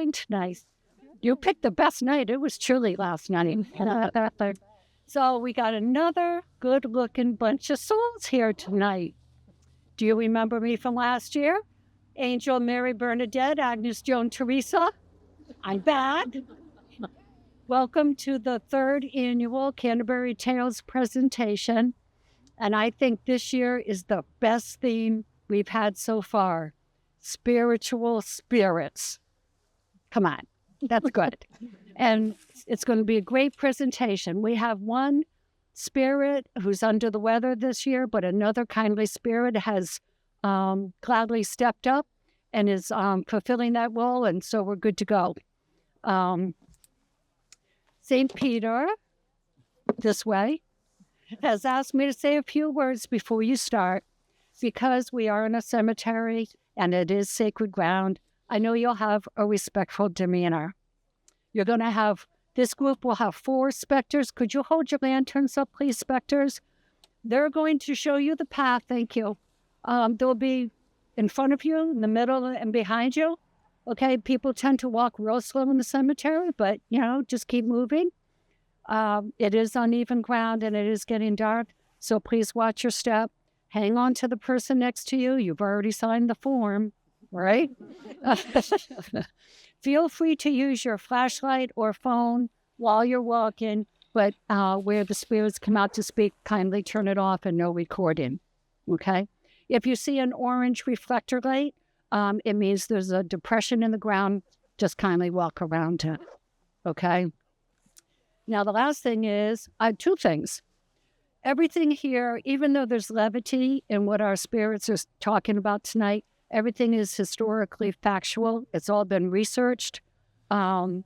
doing tonight? You picked the best night. It was chilly last night. So we got another good-looking bunch of souls here tonight. Do you remember me from last year? Angel Mary Bernadette, Agnes Joan Teresa. I'm back. Welcome to the 3rd annual Canterbury Tales presentation. And I think this year is the best theme we've had so far. Spiritual spirits. Come on, that's good. And it's going to be a great presentation. We have one spirit who's under the weather this year, but another kindly spirit has gladly stepped up and is fulfilling that role, and so we're good to go. St. Peter, this way, has asked me to say a few words before you start. Because we are in a cemetery and it is sacred ground, I know you'll have a respectful demeanor. You're going to have, this group will have 4 specters. Could you hold your lanterns up, please, specters? They're going to show you the path, thank you. They'll be in front of you, in the middle, and behind you. Okay, people tend to walk real slow in the cemetery, but, just keep moving. It is uneven ground and it is getting dark, so please watch your step. Hang on to the person next to you. You've already signed the form, right? Feel free to use your flashlight or phone while you're walking, but where the spirits come out to speak, kindly turn it off and no recording, okay? If you see an orange reflector light, it means there's a depression in the ground. Just kindly walk around it, okay? Now, the last thing is, 2 things. Everything here, even though there's levity in what our spirits are talking about tonight, everything is historically factual. It's all been researched and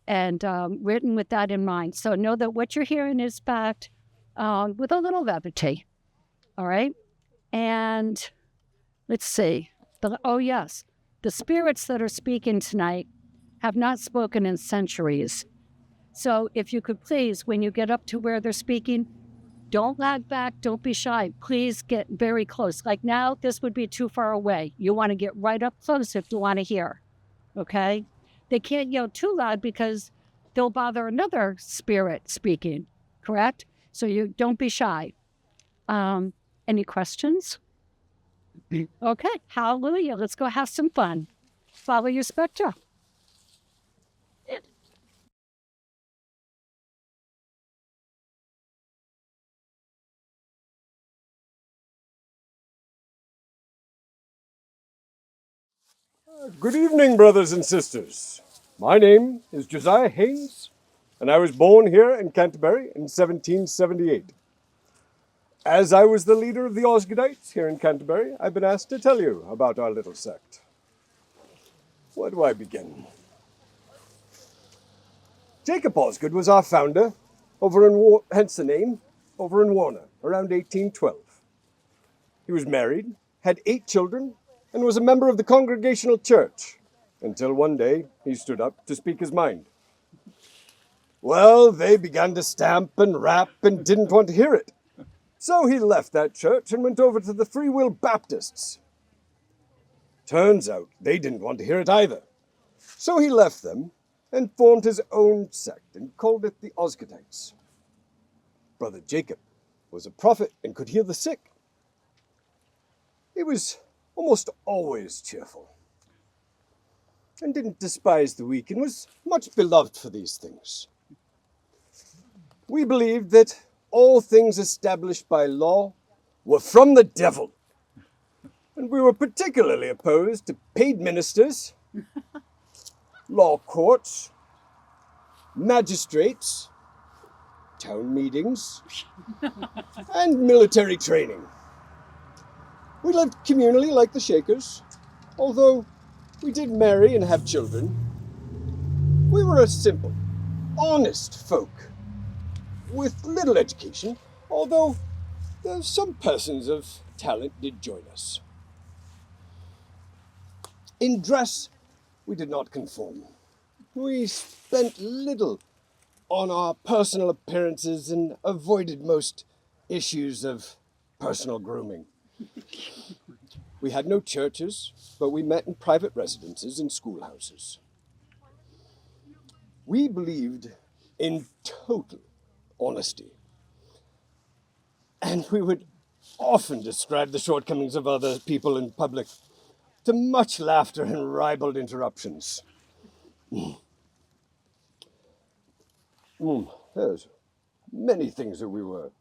written with that in mind. So know that what you're hearing is fact with a little levity, all right? And let's see. Yes, the spirits that are speaking tonight have not spoken in centuries. So if you could please, when you get up to where they're speaking, don't lag back, don't be shy. Please get very close. Like now, this would be too far away. You want to get right up close if you want to hear, okay? They can't yell too loud because they'll bother another spirit speaking, correct? So you don't be shy. Any questions? Okay, hallelujah. Let's go have some fun. Follow your spectra. Good evening, brothers and sisters. My name is Josiah Haynes, and I was born here in Canterbury in 1778. As I was the leader of the Osgoodites here in Canterbury, I've been asked to tell you about our little sect. Where do I begin? Jacob Osgood was our founder, hence the name, over in Warner, around 1812. He was married, had 8 children, and was a member of the Congregational Church, until one day he stood up to speak his mind. Well, they began to stamp and rap and didn't want to hear it. So he left that church and went over to the Free Will Baptists. Turns out they didn't want to hear it either. So he left them and formed his own sect and called it the Osgoodites. Brother Jacob was a prophet and could heal the sick. He was almost always cheerful and didn't despise the weak and was much beloved for these things. We believed that all things established by law were from the devil, and we were particularly opposed to paid ministers, law courts, magistrates, town meetings, and military training. We lived communally like the Shakers, although we did marry and have children. We were a simple, honest folk with little education, although some persons of talent did join us. In dress, we did not conform. We spent little on our personal appearances and avoided most issues of personal grooming. We had no churches, but we met in private residences and schoolhouses. We believed in total honesty. And we would often describe the shortcomings of other people in public, to much laughter and ribald interruptions. There's many things that we were.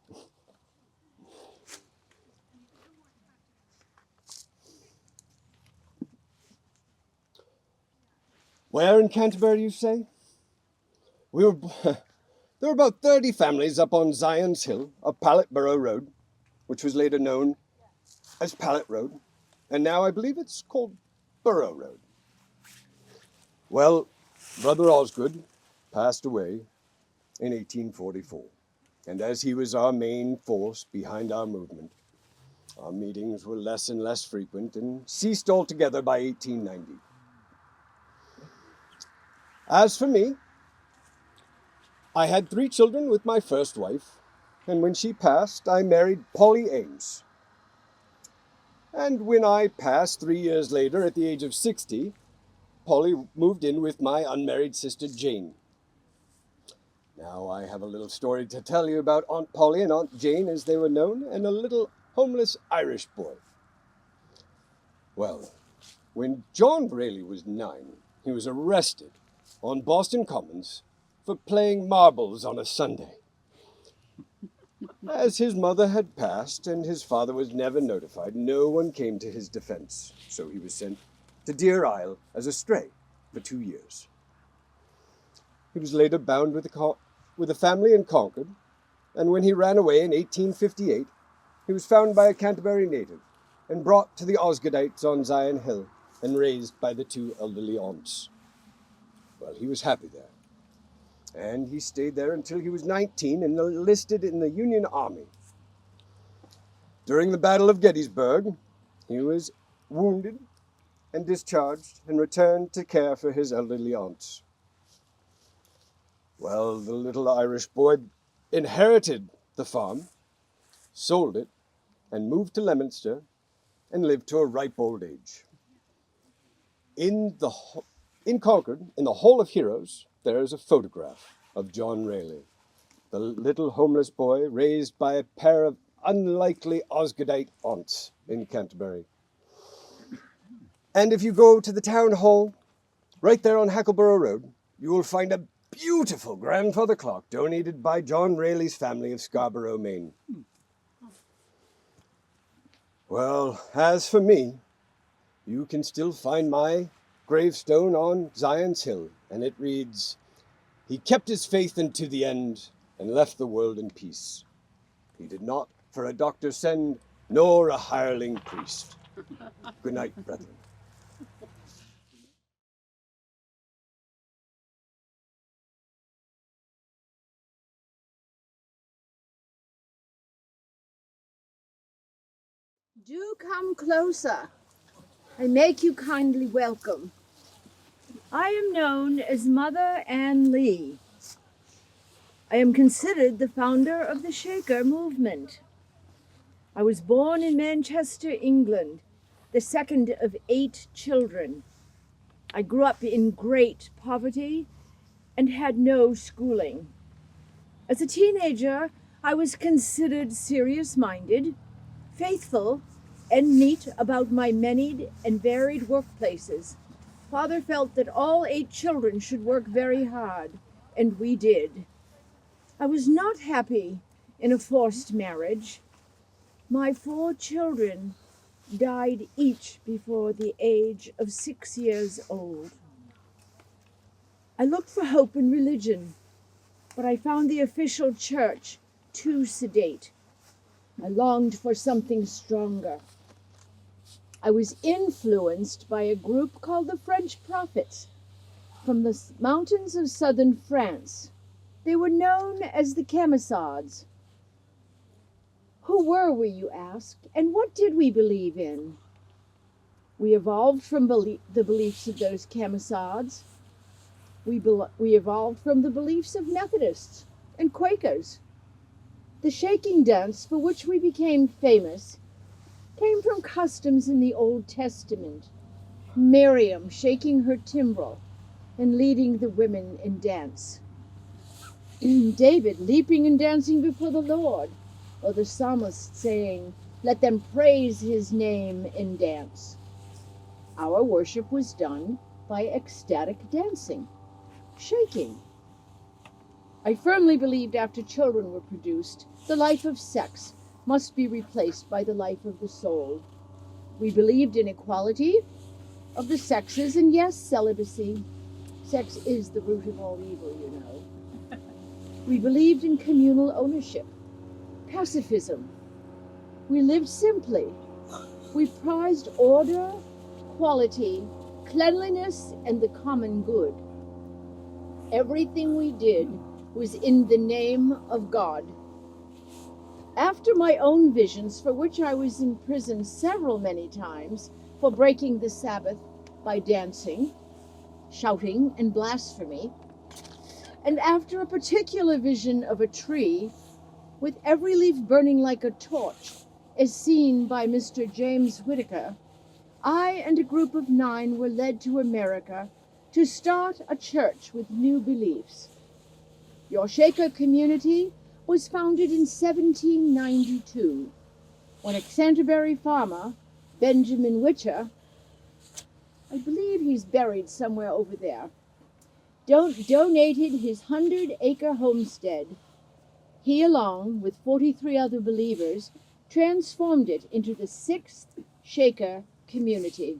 Where in Canterbury, you say? There were about 30 families up on Zion's Hill, up Palletborough Road, which was later known as Pallet Road, and now I believe it's called Borough Road. Well, Brother Osgood passed away in 1844, and as he was our main force behind our movement, our meetings were less and less frequent and ceased altogether by 1890. As for me, I had 3 children with my first wife, and when she passed, I married Polly Ames. And when I passed 3 years later, at the age of 60, Polly moved in with my unmarried sister Jane. Now I have a little story to tell you about Aunt Polly and Aunt Jane as they were known, and a little homeless Irish boy. Well, when John Rayleigh was 9, he was arrested on Boston Commons for playing marbles on a Sunday. As his mother had passed and his father was never notified, no one came to his defense, so he was sent to Deer Isle as a stray for 2 years. He was later bound with a family in Concord, and when he ran away in 1858, he was found by a Canterbury native and brought to the Osgoodites on Zion Hill and raised by the 2 elderly aunts. Well, he was happy there, and he stayed there until he was 19 and enlisted in the Union Army. During the Battle of Gettysburg, he was wounded and discharged and returned to care for his elderly aunts. Well, the little Irish boy inherited the farm, sold it, and moved to Leominster and lived to a ripe old age. In Concord, in the Hall of Heroes, there is a photograph of John Rayleigh, the little homeless boy raised by a pair of unlikely Osgoodite aunts in Canterbury. And if you go to the town hall, right there on Hackleborough Road, you will find a beautiful grandfather clock donated by John Rayleigh's family of Scarborough, Maine. Well, as for me, you can still find my gravestone on Zion's Hill, and it reads, "He kept his faith unto the end, and left the world in peace. He did not for a doctor send, nor a hireling priest." Good night, brethren. Do come closer. I make you kindly welcome. I am known as Mother Ann Lee. I am considered the founder of the Shaker movement. I was born in Manchester, England, the second of 8 children. I grew up in great poverty and had no schooling. As a teenager, I was considered serious-minded, faithful, and neat about my many and varied workplaces. Father felt that all 8 children should work very hard, and we did. I was not happy in a forced marriage. My 4 children died each before the age of 6 years old. I looked for hope in religion, but I found the official church too sedate. I longed for something stronger. I was influenced by a group called the French Prophets from the mountains of southern France. They were known as the Camisards. Who were we, you ask, and what did we believe in? We evolved from the beliefs of those Camisards. We evolved from the beliefs of Methodists and Quakers. The shaking dance for which we became famous came from customs in the Old Testament. Miriam shaking her timbrel, and leading the women in dance. David leaping and dancing before the Lord, or the psalmist saying, "Let them praise his name in dance." Our worship was done by ecstatic dancing, shaking. I firmly believed after children were produced, the life of sex must be replaced by the life of the soul. We believed in equality of the sexes, and yes, celibacy. Sex is the root of all evil, you know. We believed in communal ownership, pacifism. We lived simply. We prized order, quality, cleanliness, and the common good. Everything we did was in the name of God. After my own visions, for which I was imprisoned many times for breaking the Sabbath by dancing, shouting, and blasphemy, and after a particular vision of a tree with every leaf burning like a torch, as seen by Mr. James Whittaker, I and a group of 9 were led to America to start a church with new beliefs. Your Shaker community was founded in 1792, when a Canterbury farmer, Benjamin Witcher, I believe he's buried somewhere over there, donated his 100-acre homestead. He, along with 43 other believers, transformed it into the 6th Shaker community.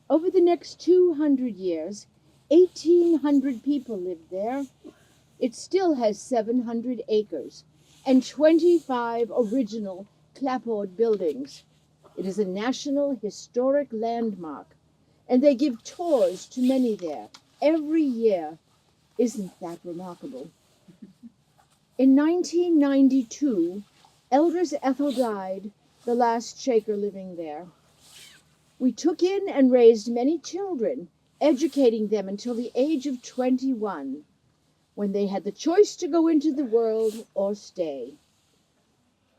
Over the next 200 years, 1,800 people lived there. It still has 700 acres and 25 original clapboard buildings. It is a National Historic Landmark, and they give tours to many there every year. Isn't that remarkable? In 1992, Elders Ethel died, the last Shaker living there. We took in and raised many children, educating them until the age of 21, when they had the choice to go into the world or stay.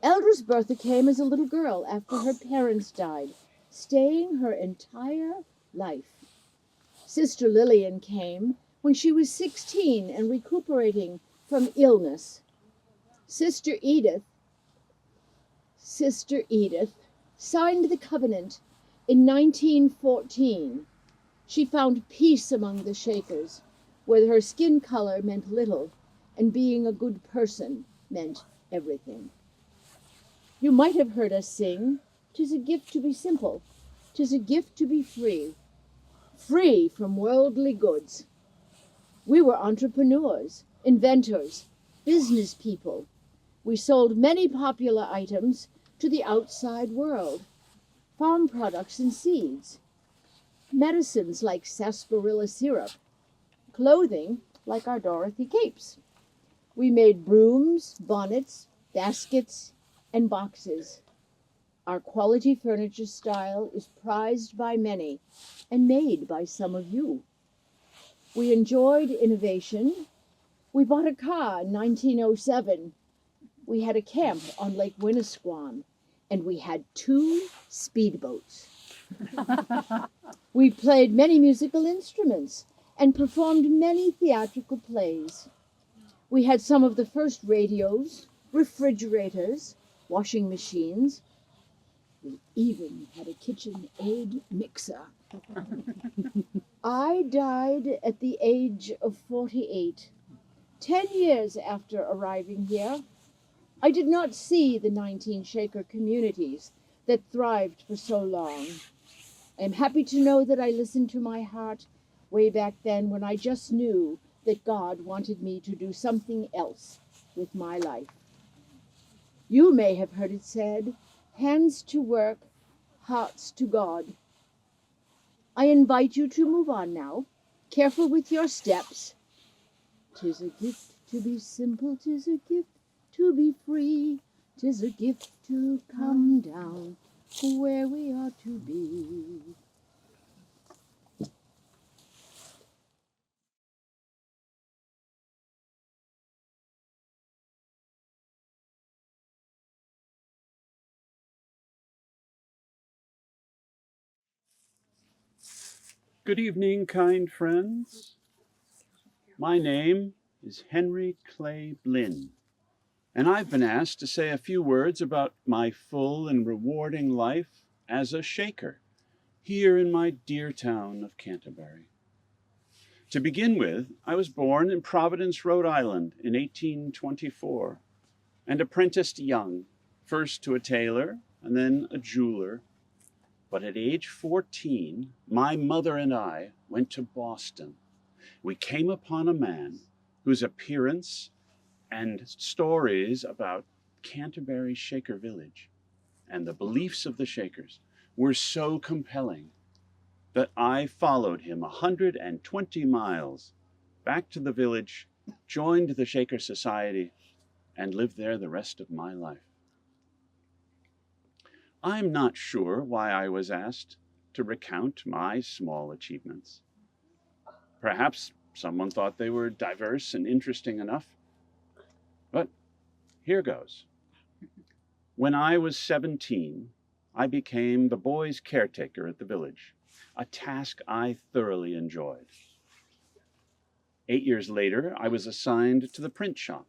Elders Bertha came as a little girl after her parents died, staying her entire life. Sister Lillian came when she was 16 and recuperating from illness. Sister Edith signed the covenant in 1914. She found peace among the Shakers, where her skin color meant little, and being a good person meant everything. You might have heard us sing, "'Tis a gift to be simple, 'tis a gift to be free, free from worldly goods." We were entrepreneurs, inventors, business people. We sold many popular items to the outside world, farm products and seeds, medicines like sarsaparilla syrup, clothing like our Dorothy capes. We made brooms, bonnets, baskets, and boxes. Our quality furniture style is prized by many and made by some of you. We enjoyed innovation. We bought a car in 1907. We had a camp on Lake Winnisquam, and we had 2 speedboats. We played many musical instruments and performed many theatrical plays. We had some of the first radios, refrigerators, washing machines. We even had a KitchenAid mixer. I died at the age of 48, 10 years after arriving here. I did not see the 19 Shaker communities that thrived for so long. I am happy to know that I listened to my heart way back then, when I just knew that God wanted me to do something else with my life. You may have heard it said, "Hands to work, hearts to God." I invite you to move on now. Careful with your steps. 'Tis a gift to be simple, 'tis a gift to be free, 'tis a gift to come down where we ought to be. Good evening, kind friends. My name is Henry Clay Blinn, and I've been asked to say a few words about my full and rewarding life as a Shaker here in my dear town of Canterbury. To begin with, I was born in Providence, Rhode Island in 1824 and apprenticed young, first to a tailor and then a jeweler. But at age 14, my mother and I went to Boston. We came upon a man whose appearance and stories about Canterbury Shaker Village and the beliefs of the Shakers were so compelling that I followed him 120 miles back to the village, joined the Shaker Society, and lived there the rest of my life. I'm not sure why I was asked to recount my small achievements. Perhaps someone thought they were diverse and interesting enough. But here goes. When I was 17, I became the boys' caretaker at the village, a task I thoroughly enjoyed. 8 years later, I was assigned to the print shop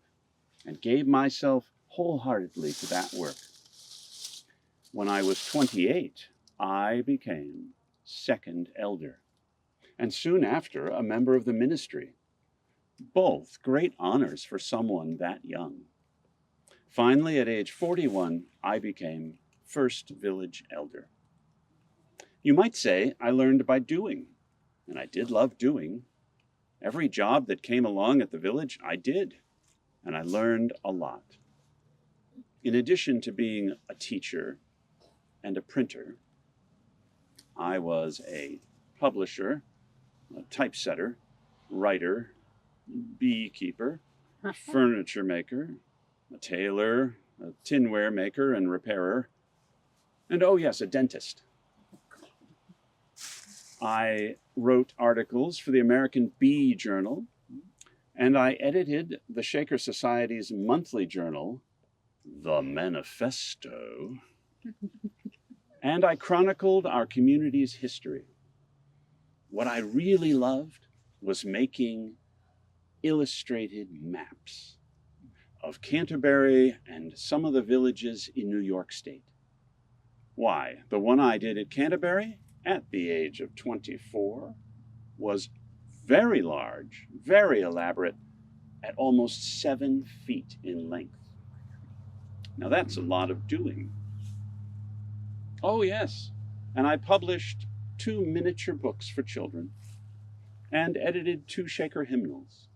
and gave myself wholeheartedly to that work. When I was 28, I became second elder, and soon after, a member of the ministry. Both great honors for someone that young. Finally, at age 41, I became first village elder. You might say I learned by doing, and I did love doing. Every job that came along at the village, I did, and I learned a lot. In addition to being a teacher and a printer, I was a publisher, a typesetter, writer, beekeeper, furniture maker, a tailor, a tinware maker and repairer, and oh yes, a dentist. I wrote articles for the American Bee Journal, and I edited the Shaker Society's monthly journal, The Manifesto, and I chronicled our community's history. What I really loved was making illustrated maps of Canterbury and some of the villages in New York State. Why, the one I did at Canterbury at the age of 24 was very large, very elaborate, at almost 7 feet in length. Now that's a lot of doing. Oh yes, and I published 2 miniature books for children and edited 2 Shaker hymnals.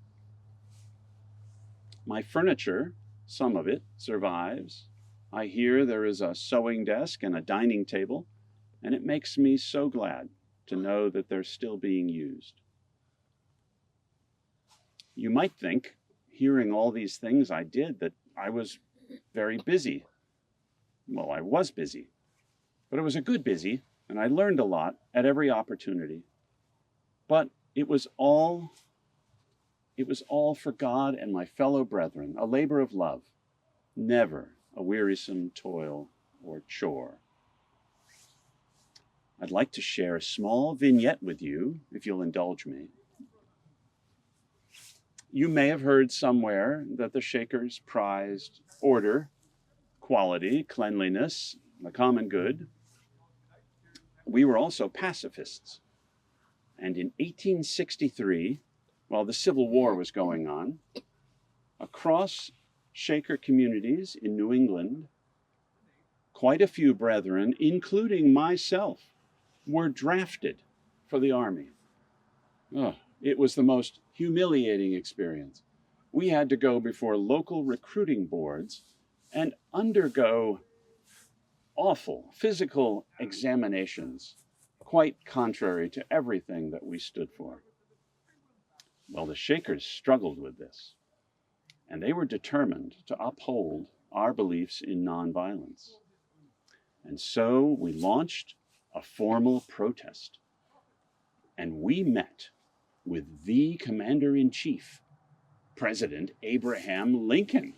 My furniture, some of it, survives. I hear there is a sewing desk and a dining table, and it makes me so glad to know that they're still being used. You might think, hearing all these things I did, that I was very busy. Well, I was busy, but it was a good busy, and I learned a lot at every opportunity. But it was all for God and my fellow brethren, a labor of love, never a wearisome toil or chore. I'd like to share a small vignette with you, if you'll indulge me. You may have heard somewhere that the Shakers prized order, quality, cleanliness, the common good. We were also pacifists. And in 1863, while the Civil War was going on, across Shaker communities in New England, quite a few brethren, including myself, were drafted for the Army. Oh, it was the most humiliating experience. We had to go before local recruiting boards and undergo awful physical examinations, quite contrary to everything that we stood for. Well, the Shakers struggled with this, and they were determined to uphold our beliefs in nonviolence. And so we launched a formal protest, and we met with the Commander-in-Chief, President Abraham Lincoln.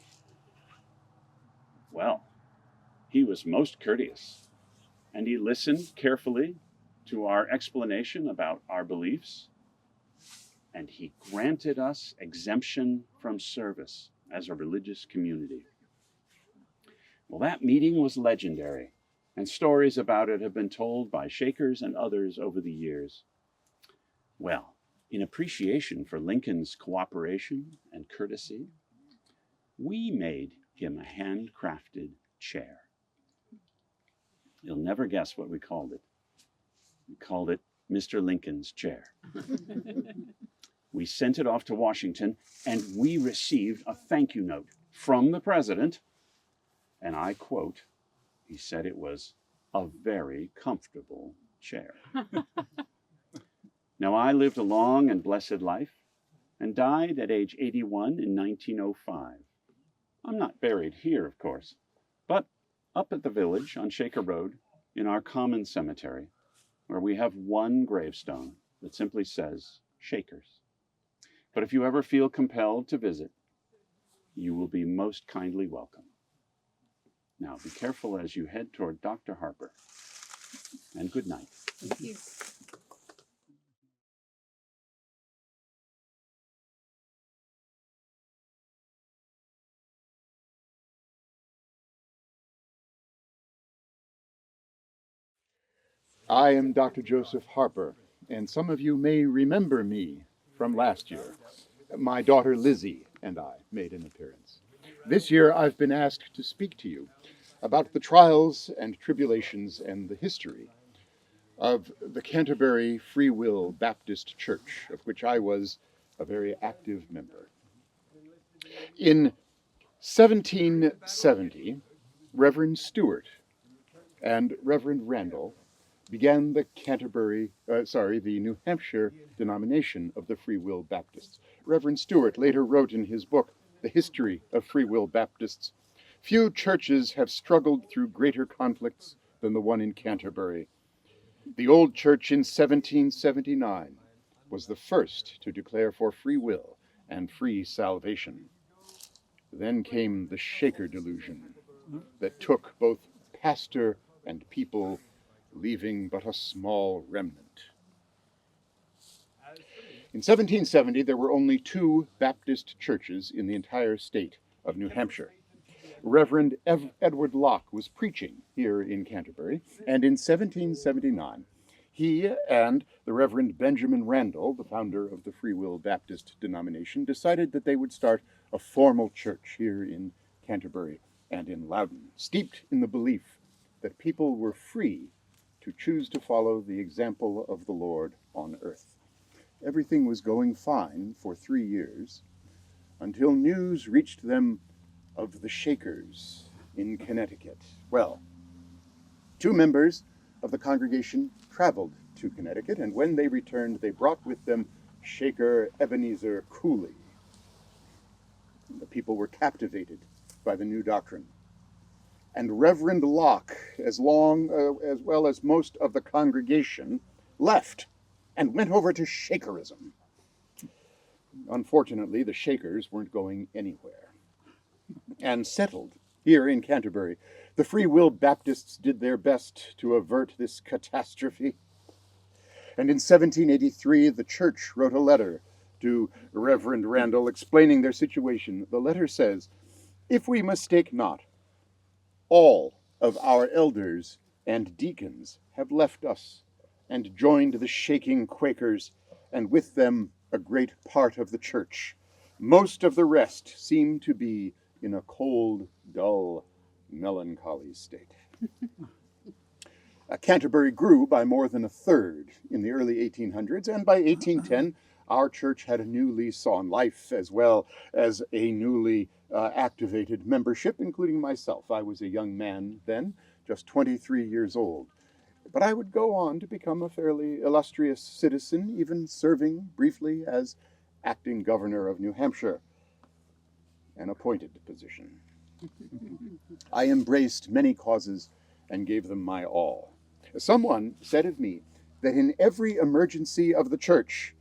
Well, he was most courteous, and he listened carefully to our explanation about our beliefs, and he granted us exemption from service as a religious community. Well, that meeting was legendary, and stories about it have been told by Shakers and others over the years. Well, in appreciation for Lincoln's cooperation and courtesy, we made him a handcrafted chair. You'll never guess what we called it. We called it Mr. Lincoln's chair. We sent it off to Washington, and we received a thank you note from the president, and I quote, he said it was a very comfortable chair. Now, I lived a long and blessed life and died at age 81 in 1905. I'm not buried here, of course, but up at the village on Shaker Road in our common cemetery, where we have one gravestone that simply says Shakers. But if you ever feel compelled to visit, you will be most kindly welcome. Now, be careful as you head toward Dr. Harper, and good night. Thank you. I am Dr. Joseph Harper, and some of you may remember me from last year. My daughter Lizzie and I made an appearance. This year I've been asked to speak to you about the trials and tribulations and the history of the Canterbury Free Will Baptist Church, of which I was a very active member. In 1770, Reverend Stewart and Reverend Randall began the the New Hampshire denomination of the Free Will Baptists. Reverend Stewart later wrote in his book, The History of Free Will Baptists, "Few churches have struggled through greater conflicts than the one in Canterbury. The old church in 1779 was the first to declare for free will and free salvation. Then came the Shaker delusion that took both pastor and people, leaving but a small remnant. In 1770, there were only 2 Baptist churches in the entire state of New Hampshire. Reverend Edward Locke was preaching here in Canterbury, and in 1779, he and the Reverend Benjamin Randall, the founder of the Free Will Baptist denomination, decided that they would start a formal church here in Canterbury and in Loudon, steeped in the belief that people were free to choose to follow the example of the Lord on earth. Everything was going fine for 3 years until news reached them of the Shakers in Connecticut. Well, 2 members of the congregation traveled to Connecticut, and when they returned, they brought with them Shaker Ebenezer Cooley. The people were captivated by the new doctrine. And Reverend Locke, as well as most of the congregation, left and went over to Shakerism. Unfortunately, the Shakers weren't going anywhere and settled here in Canterbury. The Free Will Baptists did their best to avert this catastrophe. And in 1783, the church wrote a letter to Reverend Randall explaining their situation. The letter says, "If we mistake not, all of our elders and deacons have left us and joined the shaking Quakers, and with them a great part of the church. Most of the rest seem to be in a cold, dull, melancholy state." Canterbury grew by more than a third in the early 1800s, and by 1810, our church had a new lease on life, as well as a newly activated membership, including myself. I was a young man then, just 23 years old. But I would go on to become a fairly illustrious citizen, even serving briefly as acting governor of New Hampshire, an appointed position. I embraced many causes and gave them my all. Someone said of me that in every emergency of the church,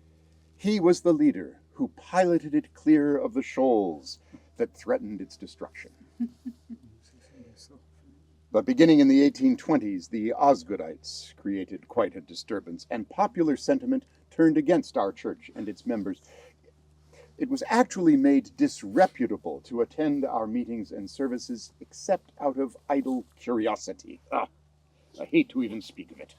he was the leader who piloted it clear of the shoals that threatened its destruction. But beginning in the 1820s, the Osgoodites created quite a disturbance, and popular sentiment turned against our church and its members. It was actually made disreputable to attend our meetings and services except out of idle curiosity. I hate to even speak of it.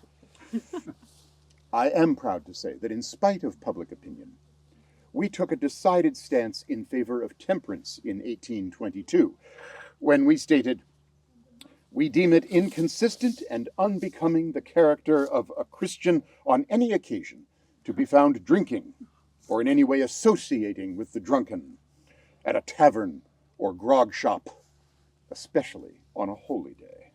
I am proud to say that in spite of public opinion, we took a decided stance in favor of temperance in 1822, when we stated, "We deem it inconsistent and unbecoming the character of a Christian on any occasion to be found drinking or in any way associating with the drunken at a tavern or grog shop, especially on a holy day."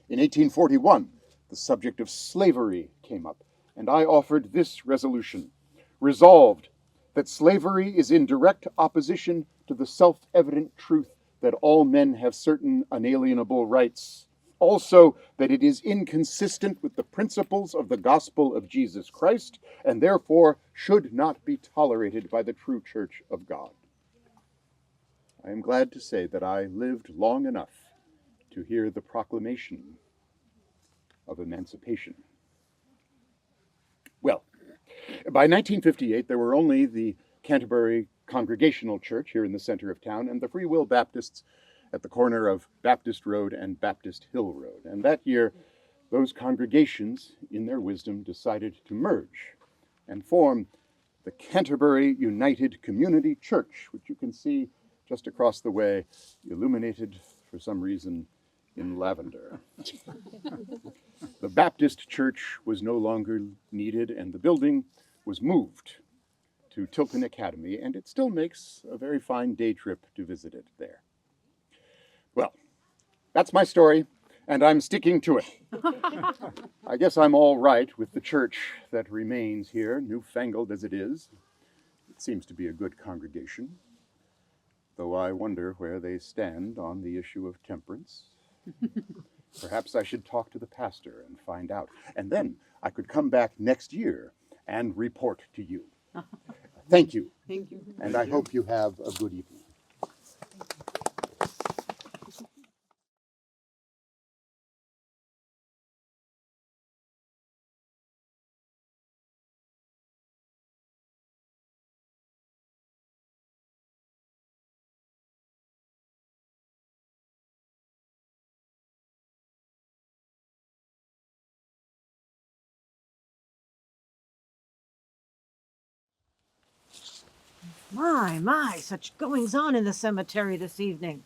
In 1841, the subject of slavery came up, and I offered this resolution: "Resolved, that slavery is in direct opposition to the self-evident truth that all men have certain unalienable rights. Also, that it is inconsistent with the principles of the gospel of Jesus Christ, and therefore should not be tolerated by the true church of God." I am glad to say that I lived long enough to hear the proclamation of emancipation. Well, by 1958, there were only the Canterbury Congregational Church here in the center of town and the Free Will Baptists at the corner of Baptist Road and Baptist Hill Road. And that year, those congregations, in their wisdom, decided to merge and form the Canterbury United Community Church, which you can see just across the way, illuminated for some reason in lavender. The Baptist church was no longer needed, and the building was moved to Tilton Academy, and it still makes a very fine day trip to visit it there. Well, that's my story, and I'm sticking to it. I guess I'm all right with the church that remains here, newfangled as it is. It seems to be a good congregation, though I wonder where they stand on the issue of temperance. Perhaps I should talk to the pastor and find out, and then I could come back next year and report to you. Thank you. Thank you. And I hope you have a good evening. My, such goings on in the cemetery this evening.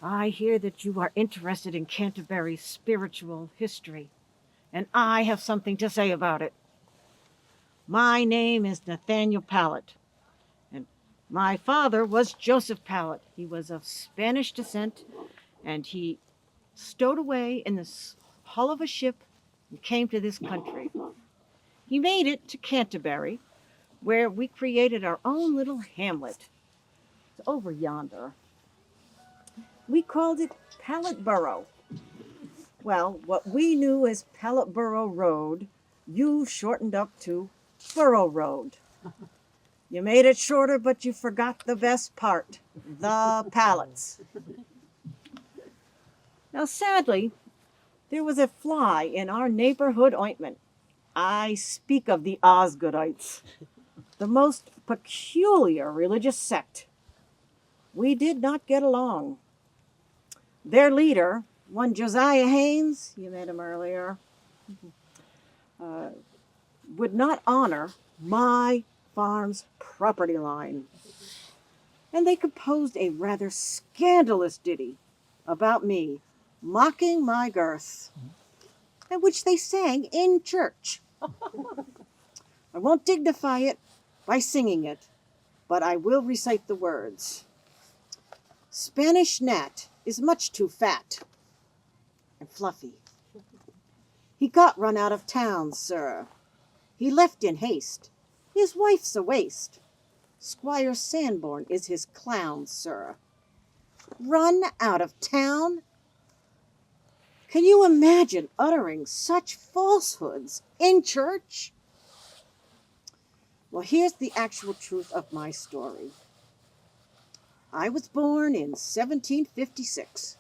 I hear that you are interested in Canterbury's spiritual history, and I have something to say about it. My name is Nathaniel Pallet, and my father was Joseph Pallet. He was of Spanish descent, and he stowed away in the hull of a ship and came to this country. He made it to Canterbury, where we created our own little hamlet. It's over yonder. We called it Palletborough. Well, what we knew as Palletborough Road, you shortened up to Borough Road. You made it shorter, but you forgot the best part, the pallets. Now, sadly, there was a fly in our neighborhood ointment. I speak of the Osgoodites, the most peculiar religious sect. We did not get along. Their leader, one Josiah Haynes, you met him earlier, would not honor my farm's property line. And they composed a rather scandalous ditty about me, mocking my girth, and which they sang in church. I won't dignify it by singing it, but I will recite the words. Spanish gnat is much too fat and fluffy. He got run out of town, sir. He left in haste. His wife's a waste. Squire Sanborn is his clown, sir. Run out of town? Can you imagine uttering such falsehoods in church? Well, here's the actual truth of my story. I was born in 1756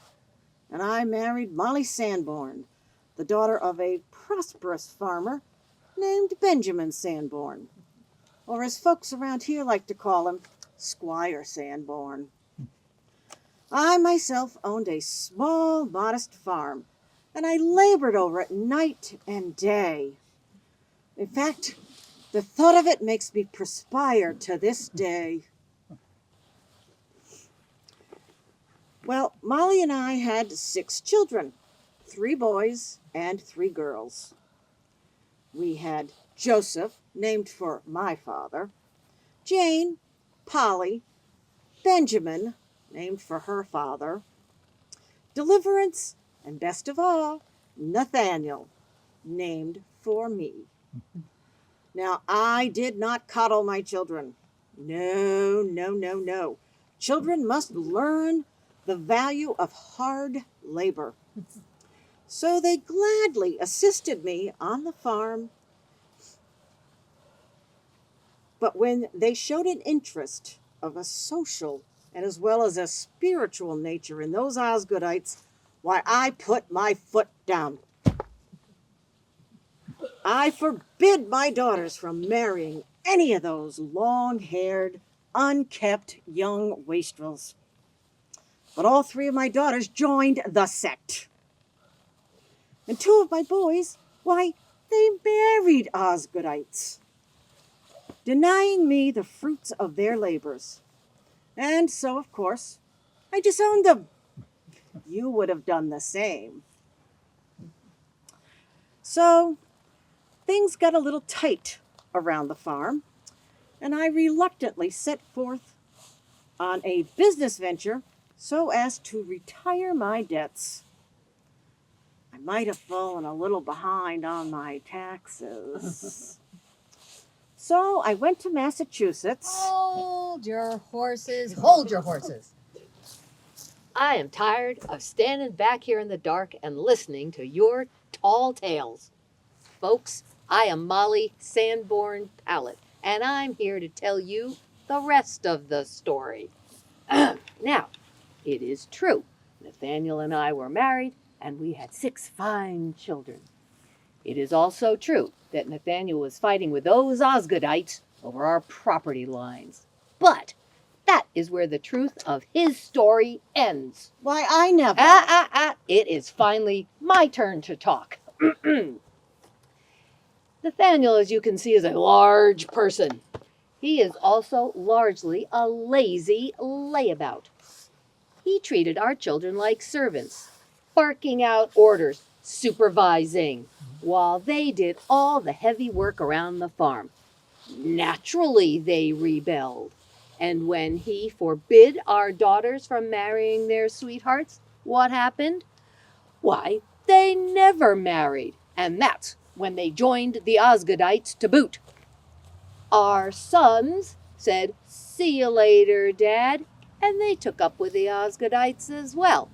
and I married Molly Sanborn, the daughter of a prosperous farmer named Benjamin Sanborn, or as folks around here like to call him, Squire Sanborn. I myself owned a small, modest farm, and I labored over it night and day. In fact, the thought of it makes me perspire to this day. Well, Molly and I had 6 children, 3 boys and 3 girls. We had Joseph, named for my father, Jane, Polly, Benjamin, named for her father, Deliverance, and best of all, Nathaniel, named for me. Now, I did not coddle my children. No, no, no, no. Children must learn the value of hard labor. So they gladly assisted me on the farm. But when they showed an interest of a social and as well as a spiritual nature in those Osgoodites, why, I put my foot down. I forbid my daughters from marrying any of those long-haired, unkept young wastrels. But all 3 of my daughters joined the sect. And 2 of my boys, why, they married Osgoodites, denying me the fruits of their labors. And so, of course, I disowned them. You would have done the same. So, things got a little tight around the farm, and I reluctantly set forth on a business venture so as to retire my debts. I might have fallen a little behind on my taxes. So I went to Massachusetts. Hold your horses. Hold your horses. I am tired of standing back here in the dark and listening to your tall tales. Folks, I am Molly Sanborn Pallet, and I'm here to tell you the rest of the story. Now, it is true, Nathaniel and I were married, and we had 6 fine children. It is also true that Nathaniel was fighting with those Osgoodites over our property lines. But that is where the truth of his story ends. Why, I never... It is finally my turn to talk. Nathaniel, as you can see, is a large person. He is also largely a lazy layabout. He treated our children like servants, barking out orders, supervising, while they did all the heavy work around the farm. Naturally, they rebelled. And when he forbid our daughters from marrying their sweethearts, what happened? Why, they never married. And that's when they joined the Osgoodites to boot. Our sons said, "See you later, Dad," and they took up with the Osgoodites as well.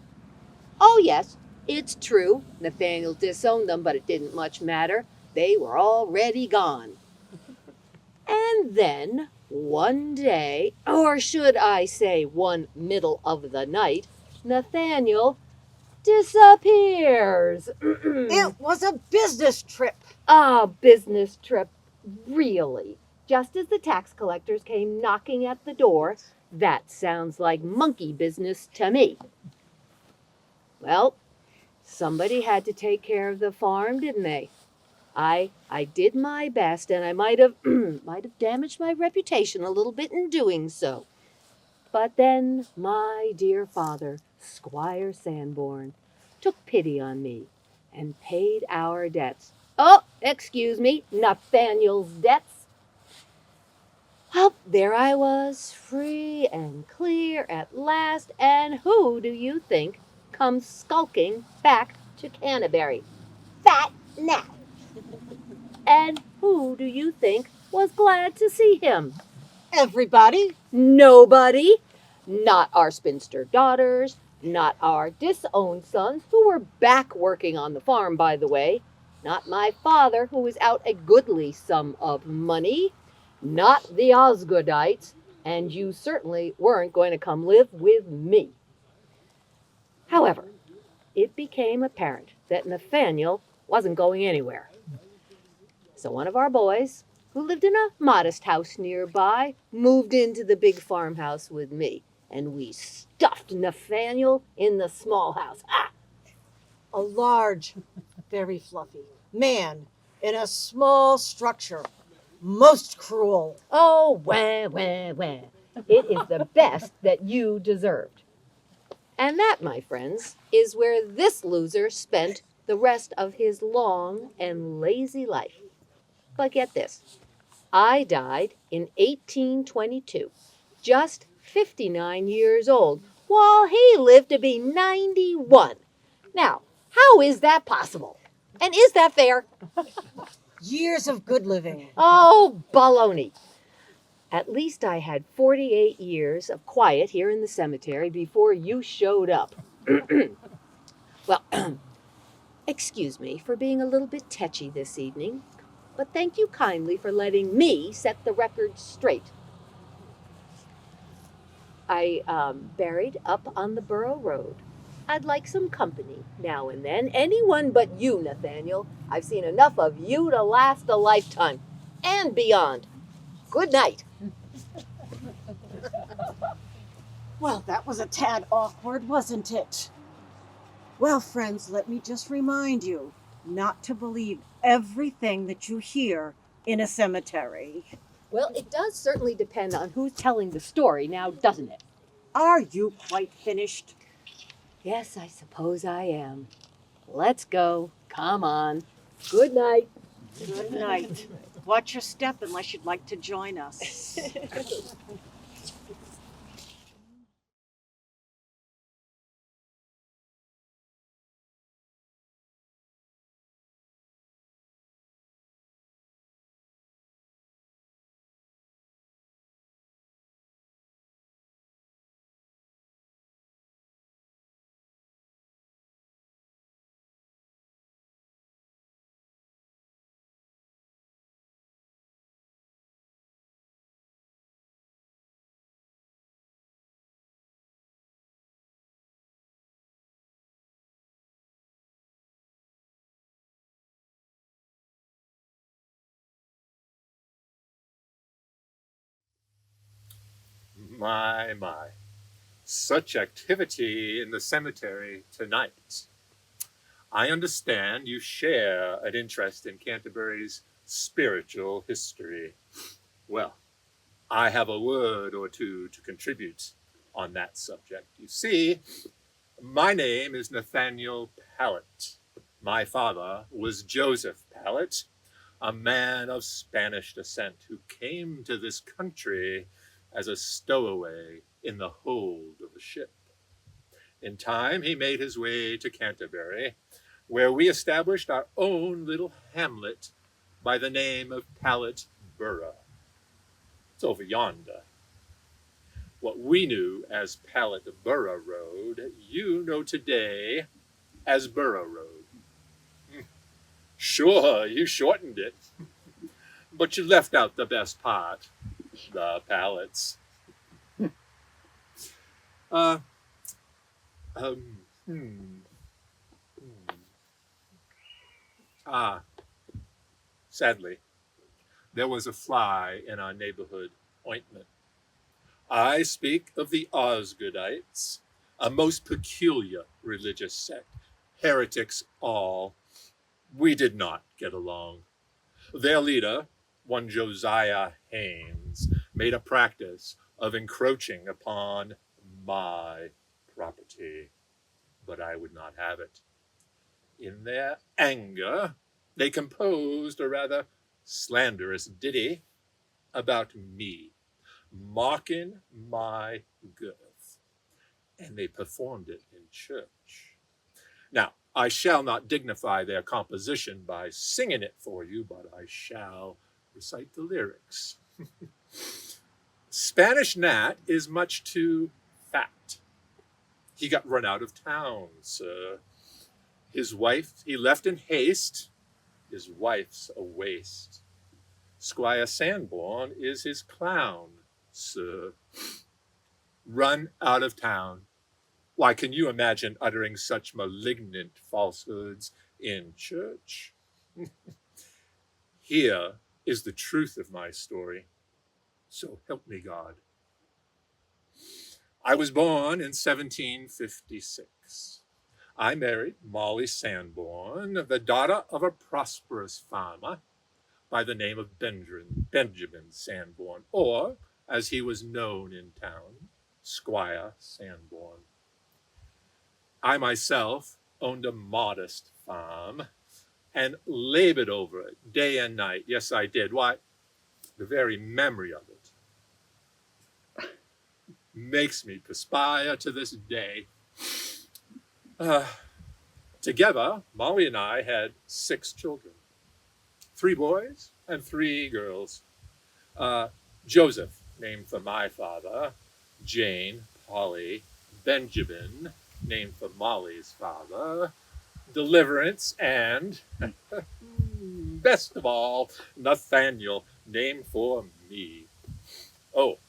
Oh, yes, it's true. Nathaniel disowned them, but it didn't much matter. They were already gone. And then, one day, or should I say one middle of the night, Nathaniel disappears. It was a business trip. A business trip, really. Just as the tax collectors came knocking at the door, that sounds like monkey business to me. Well, somebody had to take care of the farm, didn't they? I did my best, and I might have damaged my reputation a little bit in doing so. But then my dear father, Squire Sanborn, took pity on me and paid our debts. Oh, excuse me, Nathaniel's debts. Well, there I was, free and clear at last, and who do you think comes skulking back to Canterbury? Fat Nat. And who do you think was glad to see him? Everybody. Nobody. Not our spinster daughters, not our disowned sons, who were back working on the farm, by the way. Not my father, who was out a goodly sum of money. Not the Osgoodites, and you certainly weren't going to come live with me. However, it became apparent that Nathaniel wasn't going anywhere. So one of our boys, who lived in a modest house nearby, moved into the big farmhouse with me, and we stuffed Nathaniel in the small house. Ah! A large, very fluffy man in a small structure. Most cruel. Oh, wah, wah, wah. It is the best that you deserved. And that, my friends, is where this loser spent the rest of his long and lazy life. But get this, I died in 1822, just 59 years old, while he lived to be 91. Now, how is that possible? And is that fair? Years of good living. Oh, baloney. At least I had 48 years of quiet here in the cemetery before you showed up. Well, excuse me for being a little bit tetchy this evening, but thank you kindly for letting me set the record straight. I buried up on the Borough Road. I'd like some company now and then. Anyone but you, Nathaniel. I've seen enough of you to last a lifetime and beyond. Good night. Well, that was a tad awkward, wasn't it? Well, friends, let me just remind you not to believe everything that you hear in a cemetery. Well, it does certainly depend on who's telling the story now, doesn't it? Are you quite finished? Yes, I suppose I am. Let's go. Come on. Good night. Good night. Watch your step unless you'd like to join us. My. Such activity in the cemetery tonight. I understand you share an interest in Canterbury's spiritual history. Well, I have a word or two to contribute on that subject. You see, my name is Nathaniel Pallet. My father was Joseph Pallet, a man of Spanish descent who came to this country as a stowaway in the hold of a ship. In time, he made his way to Canterbury, where we established our own little hamlet by the name of Pallet Borough. It's over yonder. What we knew as Pallet Borough Road, you know today as Borough Road. Sure, you shortened it, but you left out the best part, the pallets. Uh, um, hmm. Ah, sadly, there was a fly in our neighborhood ointment. I speak of the Osgoodites, a most peculiar religious sect, heretics all. We did not get along. Their leader, one Josiah Haynes, made a practice of encroaching upon my property, but I would not have it. In their anger, they composed a rather slanderous ditty about me, mocking my girth, and they performed it in church. Now, I shall not dignify their composition by singing it for you, but I shall recite the lyrics. Spanish Nat is much too fat. He got run out of town, sir. His wife he left in haste. His wife's a waste. Squire Sanborn is his clown, sir. Run out of town. Why, can you imagine uttering such malignant falsehoods in church? Here is the truth of my story. So help me God. I was born in 1756. I married Molly Sanborn, the daughter of a prosperous farmer by the name of Benjamin Sanborn, or, as he was known in town, Squire Sanborn. I myself owned a modest farm and labored over it day and night. Yes, I did. Why, the very memory of it makes me perspire to this day. Together, Molly and I had 6 children, 3 boys and 3 girls. Joseph, named for my father, Jane, Polly, Benjamin, named for Molly's father, Deliverance, and, best of all, Nathaniel, named for me. Oh,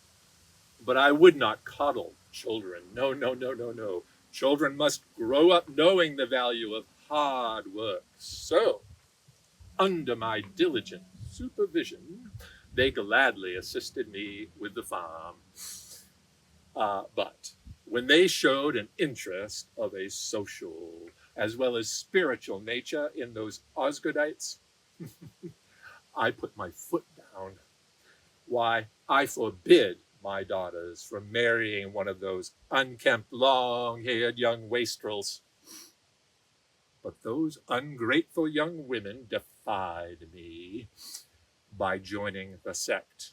but I would not coddle children. No, no, no, no, no. Children must grow up knowing the value of hard work. So, under my diligent supervision, they gladly assisted me with the farm. But when they showed an interest of a social as well as spiritual nature in those Osgoodites, I put my foot down. Why, I forbid my daughters from marrying one of those unkempt, long-haired young wastrels. But those ungrateful young women defied me by joining the sect.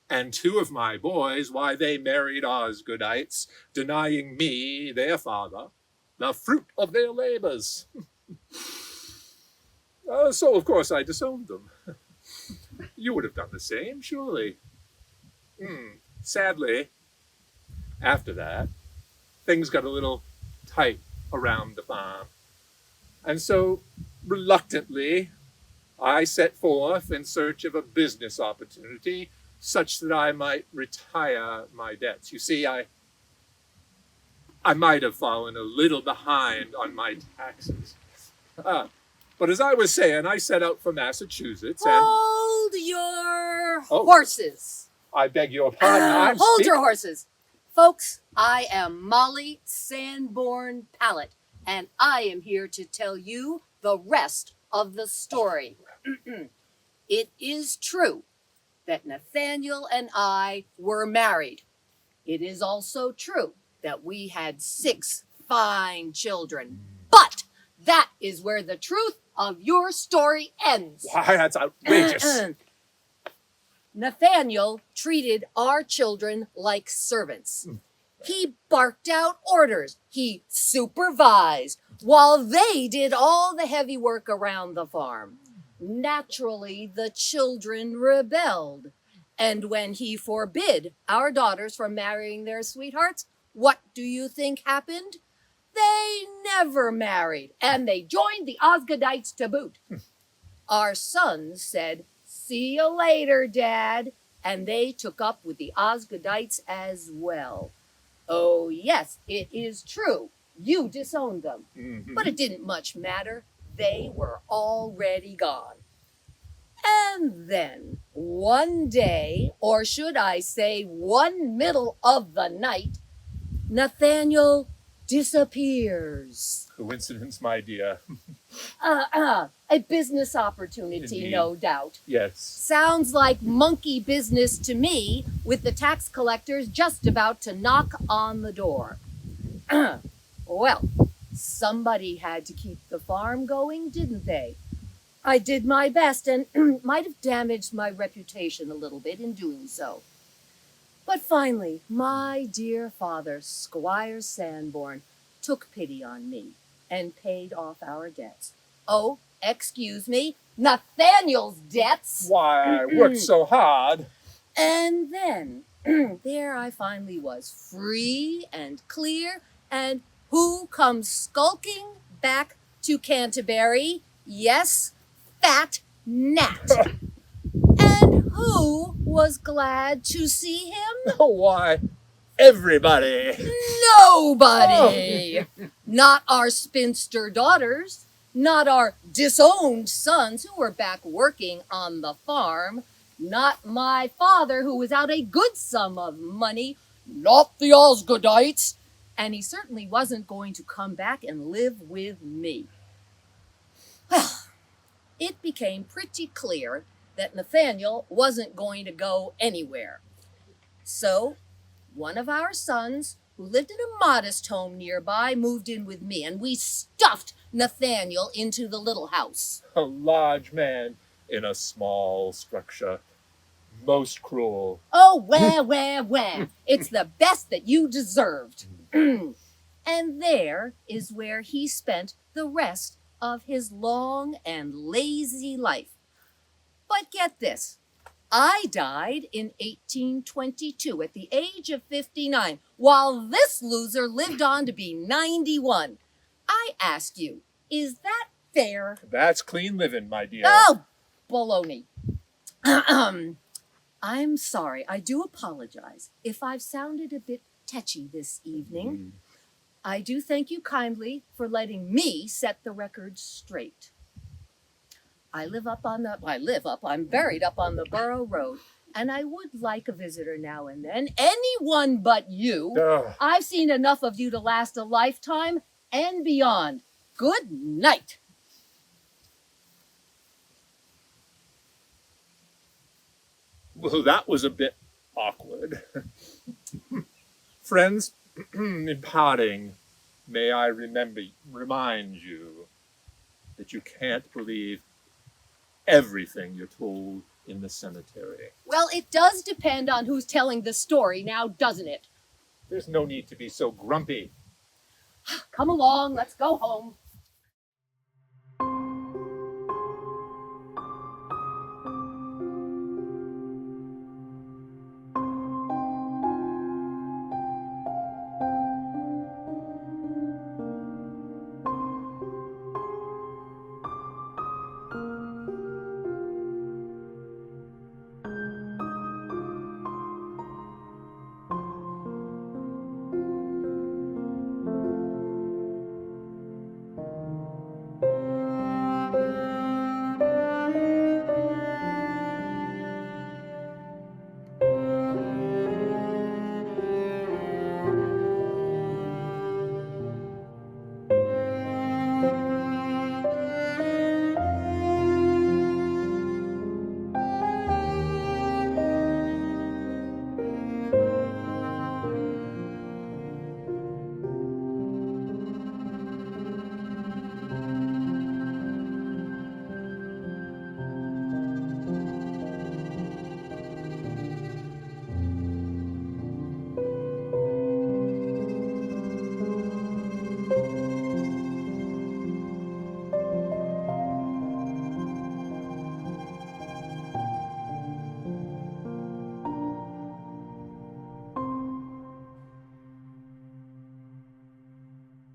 And 2 of my boys, why, they married Osgoodites, denying me, their father, the fruit of their labors. So, of course, I disowned them. You would have done the same, surely. Sadly, after that, things got a little tight around the farm. And so, reluctantly, I set forth in search of a business opportunity such that I might retire my debts. You see, I might have fallen a little behind on my taxes. But as I was saying, I set out for Massachusetts and... Hold your horses. I beg your pardon. Hold your horses. Folks, I am Molly Sanborn Pallet, and I am here to tell you the rest of the story. It is true that Nathaniel and I were married. It is also true that we had 6 fine children. But that is where the truth of your story ends. Why, that's outrageous. Nathaniel treated our children like servants. He barked out orders. He supervised while they did all the heavy work around the farm. Naturally, the children rebelled. And when he forbid our daughters from marrying their sweethearts, what do you think happened? They never married, and they joined the Osgoodites to boot. Our sons said, "See you later, Dad," and they took up with the Osgoodites as well. Oh, yes, it is true. You disowned them, but it didn't much matter. They were already gone. And then, one day, or should I say one middle of the night, Nathaniel disappears. Coincidence, my dear. A business opportunity, Indeed. no doubt. Yes. Sounds like monkey business to me, with the tax collectors just about to knock on the door. Well, somebody had to keep the farm going, didn't they? I did my best and might have damaged my reputation a little bit in doing so. But finally, my dear father, Squire Sanborn, took pity on me and paid off our debts. Oh, excuse me, Nathaniel's debts. Why, I worked so hard. And then, there I finally was, free and clear, and who comes skulking back to Canterbury? Yes, Fat Nat. And who was glad to see him? Oh, why? everybody. Nobody! Not our spinster daughters, not our disowned sons who were back working on the farm, not my father who was out a good sum of money, not the Osgoodites, and he certainly wasn't going to come back and live with me. Well, it became pretty clear that Nathaniel wasn't going to go anywhere. So, one of our sons, who lived in a modest home nearby, moved in with me, and we stuffed Nathaniel into the little house. A large man in a small structure. Most cruel. Oh, where. It's the best that you deserved. And there is where he spent the rest of his long and lazy life. But get this, I died in 1822 at the age of 59, while this loser lived on to be 91. I ask you, is that fair? That's clean living, my dear. Oh, baloney. I'm sorry. I do apologize if I've sounded a bit tetchy this evening. I do thank you kindly for letting me set the record straight. I'm buried up on the Borough Road, and I would like a visitor now and then. Anyone but you. Ugh. I've seen enough of you to last a lifetime and beyond. Good night. Well, that was a bit awkward. Friends, in parting, may I remind you that you can't believe everything you're told in the cemetery. Well, it does depend on who's telling the story now, doesn't it? There's no need to be so grumpy. Come along, let's go home.